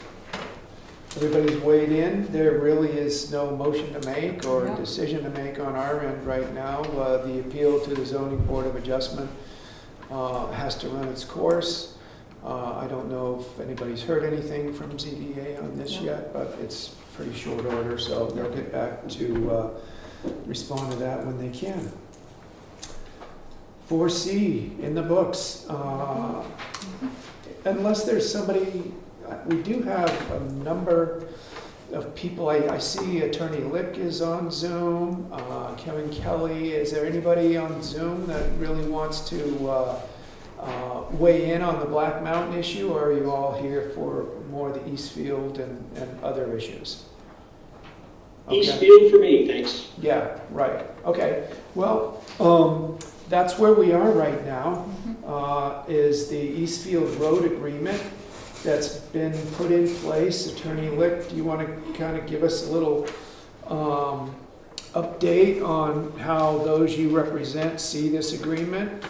Everybody's weighed in. There really is no motion to make or No. decision to make on our end right now. The appeal to the zoning board of adjustment has to run its course. I don't know if anybody's heard anything from ZBA on this No. yet, but it's pretty short order, so they'll get back to respond to that when they can. 4C in the books. Unless there's somebody, we do have a number of people. I see Attorney Lick is on Zoom, Kevin Kelly. Is there anybody on Zoom that really wants to weigh in on the Black Mountain issue, or are you all here for more the Eastfield and other issues? Okay. Eastfield for me, thanks. Yeah, right. Okay. Well, that's where we are right now, is the Eastfield Road Agreement that's been put in place. Attorney Lick, do you want to kind of give us a little update on how those you represent see this agreement?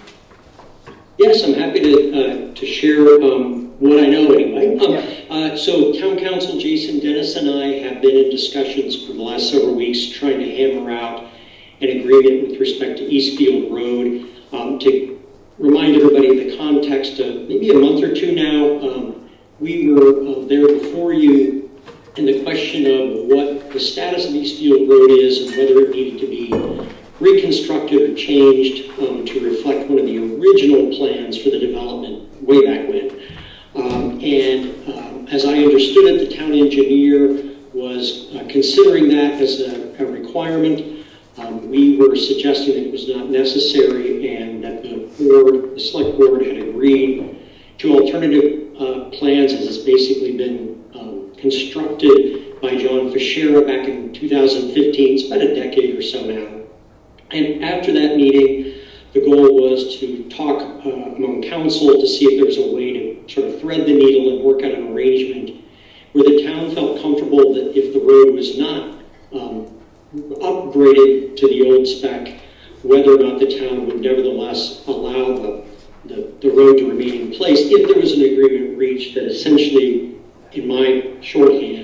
Yes, I'm happy to share what I know anyway. So Town Council Jason Dennis and I have been in discussions for the last several weeks trying to hammer out an agreement with respect to Eastfield Road. To remind everybody of the context, maybe a month or two now, we were there before you, and the question of what the status of Eastfield Road is and whether it needed to be reconstructed or changed to reflect one of the original plans for the development way back when. As I understood it, the town engineer was considering that as a requirement. We were suggesting that it was not necessary and that the select board had agreed to alternative plans as it's basically been constructed by John Fischera back in 2015. It's about a decade or so now. And after that meeting, the goal was to talk among council to see if there was a way to sort of thread the needle and work out an arrangement where the town felt comfortable that if the road was not upgraded to the old spec, whether or not the town would nevertheless allow the road to remain in place if there was an agreement reached that essentially, in my shorthand,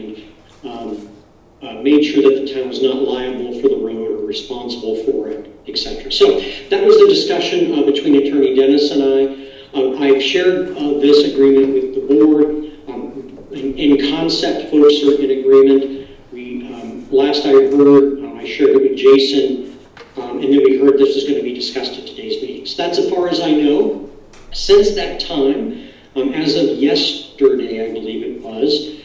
made sure that the town was not liable for the road or responsible for it, etc. So that was the discussion between Attorney Dennis and I. I've shared this agreement with the board. In concept, folks are in agreement. Last I heard, I shared it with Jason, and then we heard this is going to be discussed at today's meeting. So that's as far as I know. Since that time, as of yesterday, I believe it was,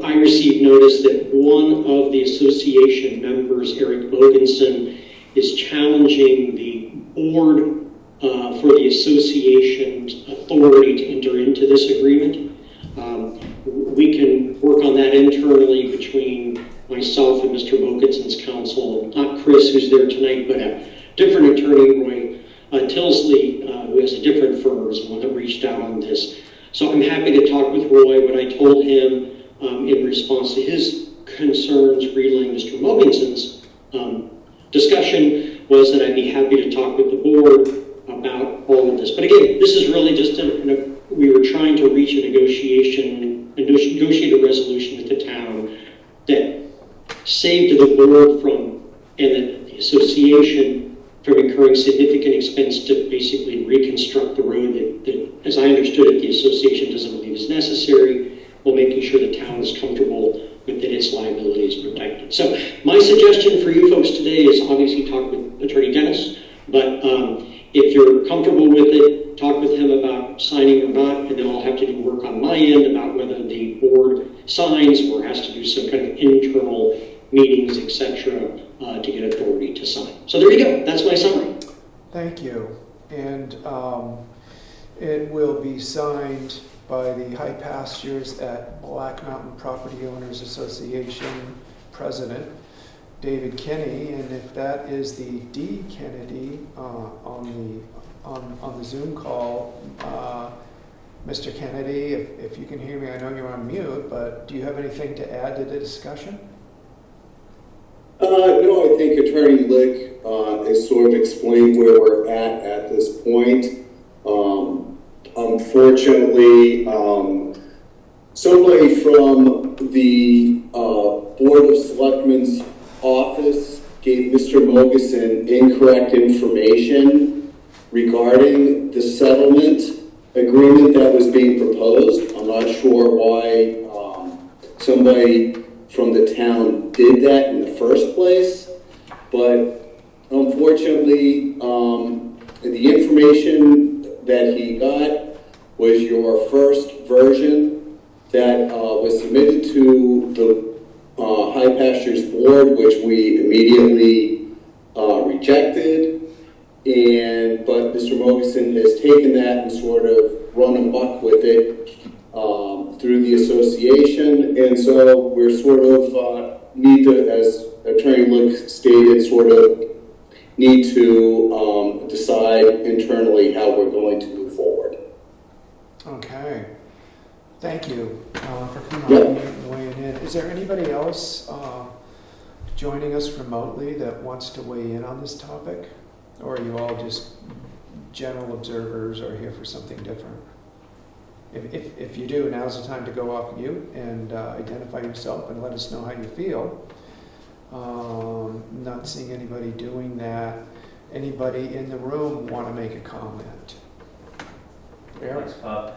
I received notice that one of the association members, Eric Bogenson, is challenging the board for the association's authority to enter into this agreement. We can work on that internally between myself and Mr. Bogenson's counsel, not Chris, who's there tonight, but a different attorney, Roy Tilsley, who has a different firm, is the one that reached out on this. So I'm happy to talk with Roy. What I told him in response to his concerns relaying Mr. Mogenson's discussion was that I'd be happy to talk with the board about all of this. But again, this is really just we were trying to reach a negotiate a resolution with the town that saved the board from, and the association from incurring significant expense to basically reconstruct the road that, as I understood it, the association doesn't believe is necessary, while making sure the town is comfortable with that its liability is protected. So my suggestion for you folks today is obviously talk with Attorney Dennis, but if you're comfortable with it, talk with him about signing or not, and then I'll have to do work on my end about whether the board signs or has to do some kind of internal meetings, etc., to get authority to sign. So there you go. That's my summary. Thank you. And it will be signed by the High Pastures at Black Mountain Property Owners Association President, David Kenny, and if that is the D. Kennedy on the Zoom call, Mr. Kennedy, if you can hear me, I know you're on mute, but do you have anything to add to the discussion? think Attorney Lick has sort of explained where we're at this point. Unfortunately, somebody from the Board of Selectmen's office gave Mr. Mogeson incorrect information regarding the settlement agreement that was being proposed. I'm not sure why somebody from the town did that in the first place, but unfortunately, the information that he got was your first version that was submitted to the High Pastures Board, which we immediately rejected. But Mr. Mogeson has taken that and sort of run amok with it through the association, and so we're sort of need to, as Attorney Lick stated, sort of need to decide internally how we're going to move forward. Okay. Thank you for coming Yep. on and weighing in. Is there anybody else joining us remotely that wants to weigh in on this topic? Or are you all just general observers or here for something different? If you do, now's the time to go off mute and identify yourself and let us know how you feel. Not seeing anybody doing that. Anybody in the room want to make a comment? Eric? Thanks, Bob.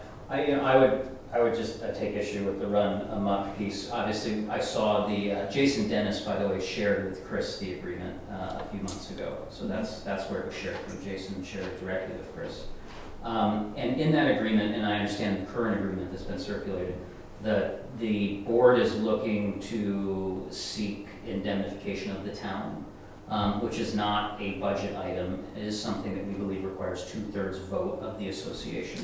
I would just take issue with the run amok piece. Obviously, I saw the Jason Dennis, by the way, shared with Chris the agreement a few months ago. So that's where it was shared from. Jason shared it directly with Chris. And in that agreement, and I understand the current agreement that's been circulated, the board is looking to seek indemnification of the town, which is not a budget item. It is something that we believe requires 2/3 vote of the association.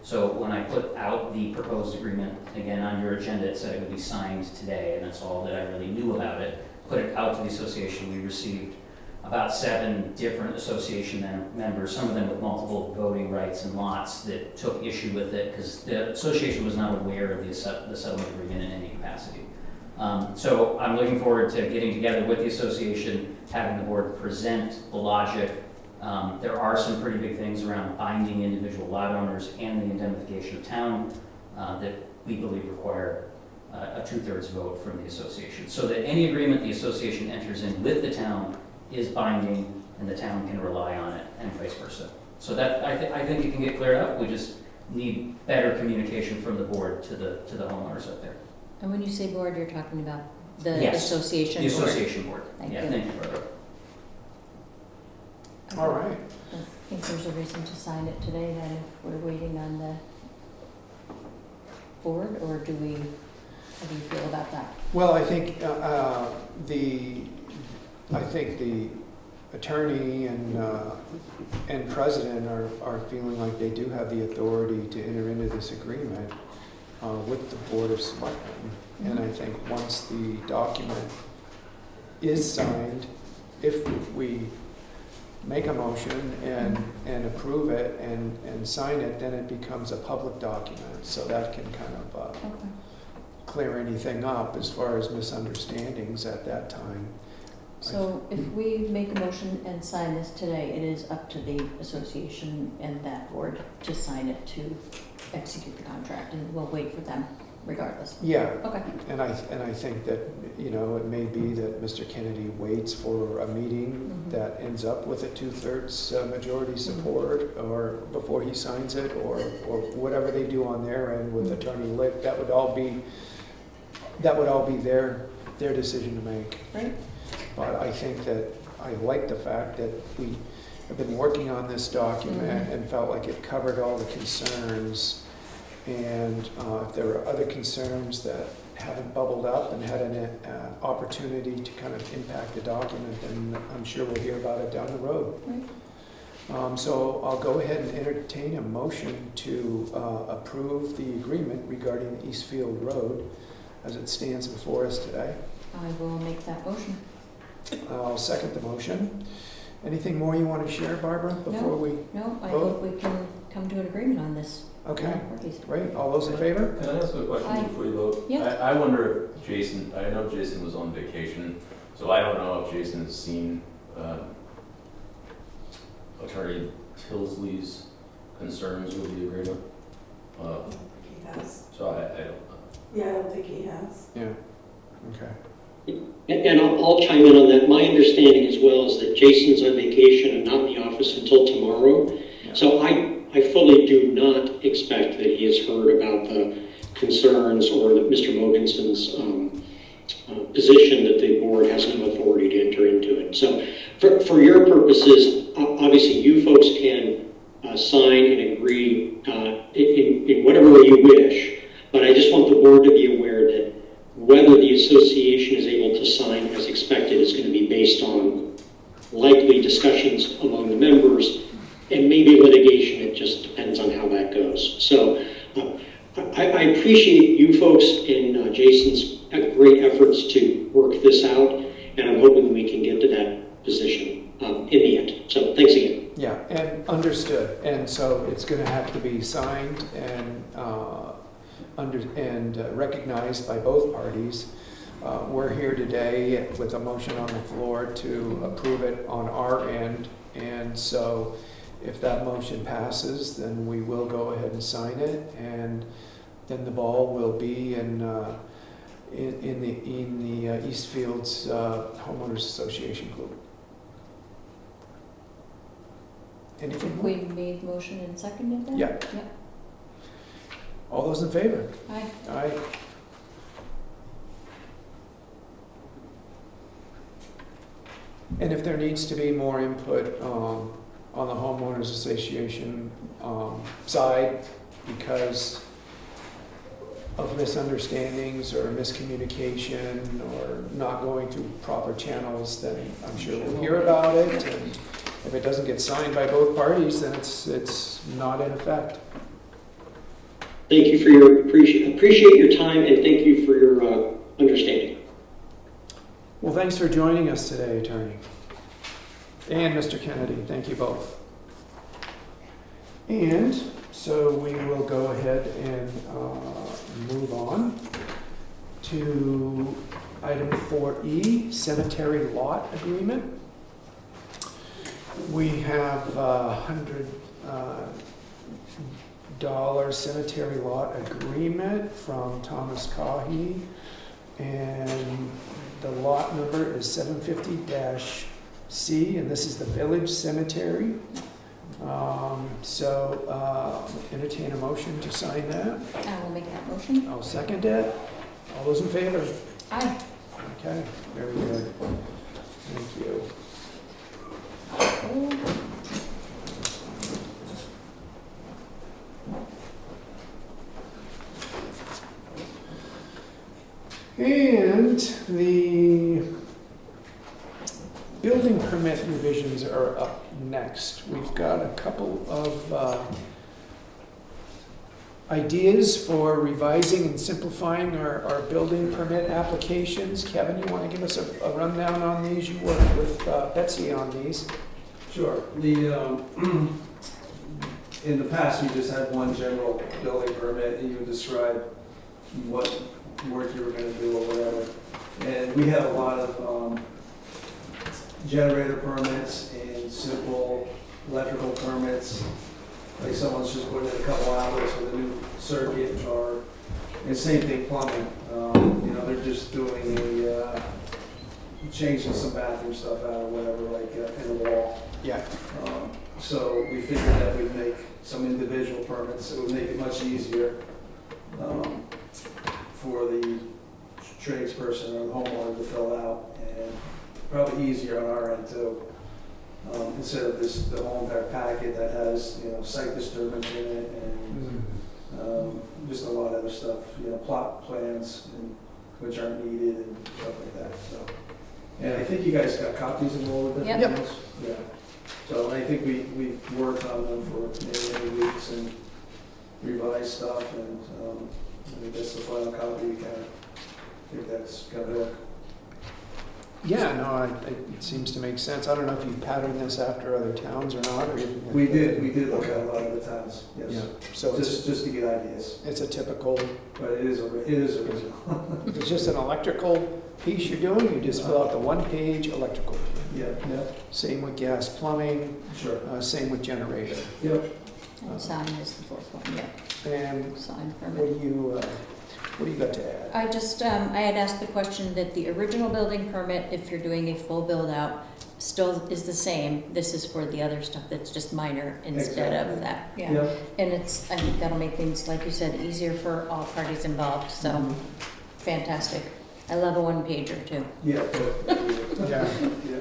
So when I put out the proposed agreement, again, on your agenda, it said it would be signed today, and that's all that I really knew about it. Put it out to the association. We received about 7 different association members, some of them with multiple voting rights and lots, that took issue with it because the association was not aware of the settlement agreement in any capacity. So I'm looking forward to getting together with the association, having the board present the logic. There are some pretty big things around binding individual lot owners and the indemnification of town that we believe require a 2/3 vote from the association. So that any agreement the association enters in with the town is binding and the town can rely on it and vice versa. So that I think it can get cleared up. We just need better communication from the board to the homeowners out there. And when you say board, you're talking about the Yes, association The board? association board. Thank Yeah, you. thank you, Barbara. All right. I think there's a reason to sign it today then if we're waiting on the board, or do we, how do you feel about that? Well, I think the attorney and president are feeling like they do have the authority to enter into this agreement with the Board of Selectmen. And I think once the document is signed, if we make a motion and approve it and sign it, then it becomes a public document. So that can kind of Okay. clear anything up as far as misunderstandings at that time. So if we make a motion and sign this today, it is up to the association and that board to sign it to execute the contract, and we'll wait for them regardless. Yeah, Okay. and I think that, it may be that Mr. Kennedy waits for a meeting Mhm. that ends up with a 2/3 majority support, or before he signs it, or whatever they do on their end with Attorney Lick. That would all be their decision to make. Right. But I think that I like the fact that we have been working on this document and felt like it covered all the concerns. And if there are other concerns that haven't bubbled up and had an opportunity to kind of impact the document, then I'm sure we'll hear about it down the road. Right. So I'll go ahead and entertain a motion to approve the agreement regarding the Eastfield Road as it stands before us today. I will make that motion. I'll second the motion. Anything more you want to share, Barbara, before we? No, I Vote? think we can come to an agreement on this. Okay, Parties. great. All those in favor? Can I ask a Aye. question before you vote? Yeah. I wonder if Jason, I know Jason was on vacation, So I don't know if Jason has seen Attorney Tilsley's concerns with the agreement. I don't think he has. So I don't know. Yeah, I don't think he has. Yeah, okay. And I'll chime in on that. My understanding as well is that Jason's on vacation and not in the office until tomorrow. Yeah. So I fully do not expect that he has heard about the concerns or that Mr. Mogensen's position that the board has no authority to enter into it. So for your purposes, obviously you folks can sign and agree in whatever way you wish, but I just want the board to be aware that whether the association is able to sign as expected is going to be based on likely discussions among the members and maybe litigation. It just depends on how that goes. So I appreciate you folks and Jason's great efforts to work this out, and I'm hoping we can get to that position in the end. So thanks again. Yeah, and understood. And so it's going to have to be signed and recognized by both parties. We're here today with a motion on the floor to approve it on our end, and so if that motion passes, then we will go ahead and sign it, and then the ball will be in the Eastfields Homeowners Association group. Anything? We made motion and seconded that? Yeah. Yeah. All those in favor? Aye. Aye. And if there needs to be more input on the homeowners association side because of misunderstandings or miscommunication or not going through proper channels, then I'm sure we'll hear about it. And if it doesn't get signed by both parties, then it's not in effect. Thank you for your appreciate your time, and thank you for your understanding. Well, thanks for joining us today, Attorney. And Mr. Kennedy, thank you both. And so we will go ahead and move on to item 4E, cemetery lot agreement. We have $100 cemetery lot agreement from Thomas Cahy, and the lot number is 750-C, and this is the village cemetery. Entertain a motion to sign that. I will make that motion. I'll second it. All those in favor? Aye. Okay, very good. Thank you. And the building permit revisions are up next. We've got a couple of ideas for revising and simplifying our building permit applications. Kevin, you want to give us a rundown on these? You worked with Betsy on these. Sure. In the past, you just had one general building permit, and you would describe what work you were going to do or whatever. And we have a lot of generator permits and simple electrical permits. Like someone's just putting in a couple outlets with a new circuit, or and same thing plumbing. They're just doing changing some bathroom stuff out or whatever, like in a wall. Yeah. So we figured that we'd make some individual permits. It would make it much easier for the tradesperson or the homeowner to fill out, and probably easier on our end too. Instead of the whole entire packet that has, site disturbance in it and just a lot of other stuff, plot plans which aren't needed and stuff like that. So, and I think you guys got copies of all of them. Yep. Yep. Yeah. So I think we've worked on them for many weeks and revised stuff, and I think that's the final copy. We kind of think that's gonna work. Yeah, no, it seems to make sense. I don't know if you patterned this after other towns or not, or if you- We did look at a lot of the towns, Yeah, yes. so Just to get ideas, it's a typical, but it is original. if it's just an electrical piece you're doing, you just fill out the one-page electrical. Yeah, yeah, Same with gas, plumbing, sure. same with generator. Yep. And sign is the fourth one, yeah, And sign what permit. do you got to add? I just, I had asked the question that the original building permit, if you're doing a full build-out, still is the same. This is for the other stuff that's just minor instead of Exactly. that, yeah. Yep. And it's, I think that'll make things, like you said, easier for all parties involved, so fantastic. I love a one-pager too. Yeah. Yeah. Yeah.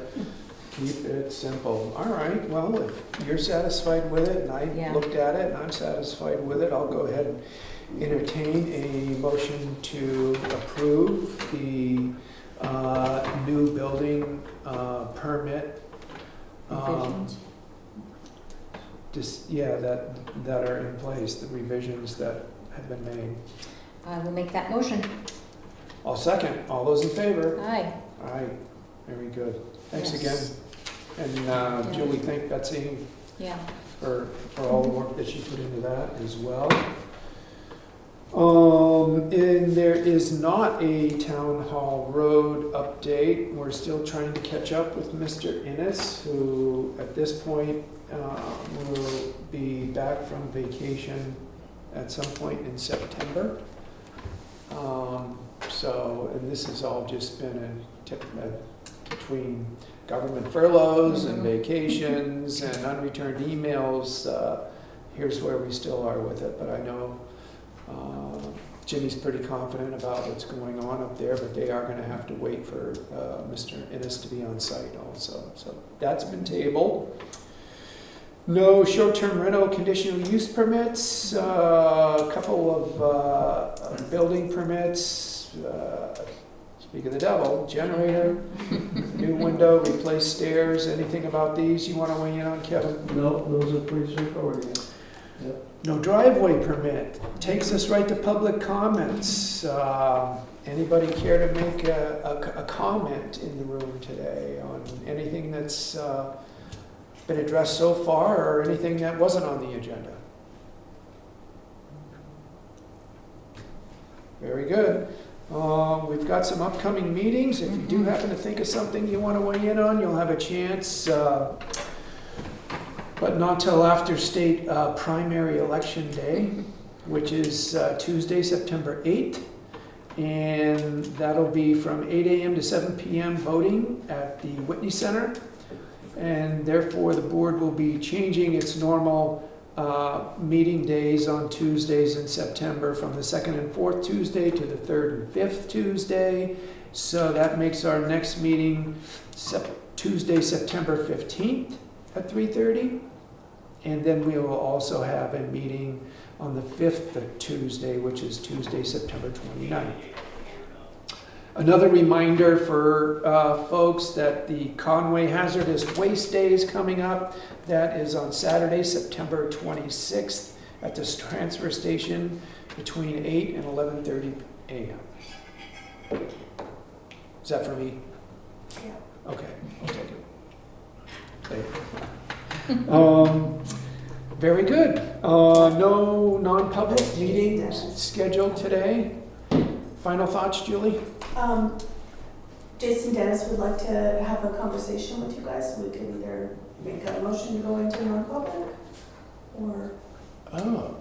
Keep it simple. All right, well, if you're satisfied with it, and I Yeah. looked at it, and I'm satisfied with it, I'll go ahead and entertain a motion to approve the new building permit. Revisions. That are in place, the revisions that have been made. I will make that motion. I'll second. All those in favor? Aye. Aye. Very good. Thanks Yes. again. And Julie, thank Betsy Yeah. for all the work that she put into that as well. And there is not a Town Hall Road update. We're still trying to catch up with Mr. Innes, who at this point will be back from vacation at some point in September. And this has all just been between government furloughs and vacations and unreturned emails. Here's where we still are with it, but I know Jimmy's pretty confident about what's going on up there, but they are going to have to wait for Mr. Innes to be on site also. So that's been tabled. No short-term rental conditional use permits, a couple of building permits. Speak of the devil, generator, new window, replace stairs. Anything about these you want to weigh in on, Kevin? No, those are pretty straightforward again. Yep. No driveway permit. Takes us right to public comments. Anybody care to make a comment in the room today on anything that's been addressed so far or anything that wasn't on the agenda? Very good. We've got some upcoming meetings. If you do happen to think of something you want to weigh in on, you'll have a chance. But not till after state primary election day, which is Tuesday, September 8th. And that'll be from 8 a.m. to 7 p.m. voting at the Whitney Center. And therefore, the board will be changing its normal meeting days on Tuesdays in September from the 2nd and 4th Tuesday to the 3rd and 5th Tuesday. So that makes our next meeting Tuesday, September 15th at 3:30. And then we will also have a meeting on the 5th Tuesday, which is Tuesday, September 29th. Another reminder for folks that the Conway Hazardous Waste Day is coming up. That is on Saturday, September 26th at this transfer station between 8 and 11:30 a.m. Is that for me? Yeah. Okay, I'll take it. Very good. No non-public meetings scheduled today. Final thoughts, Julie? Jason Dennis would like to have a conversation with you guys. We could either make a motion to go into non-public or. Oh,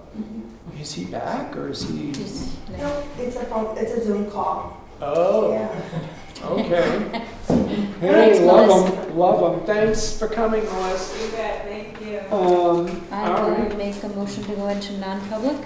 is he back or is he? No, it's a Zoom call. Oh, Yeah. okay. Thanks, Hey, Melissa. love them. Thanks for coming, Melissa. You bet, thank you. All I will right. make a motion to go into non-public.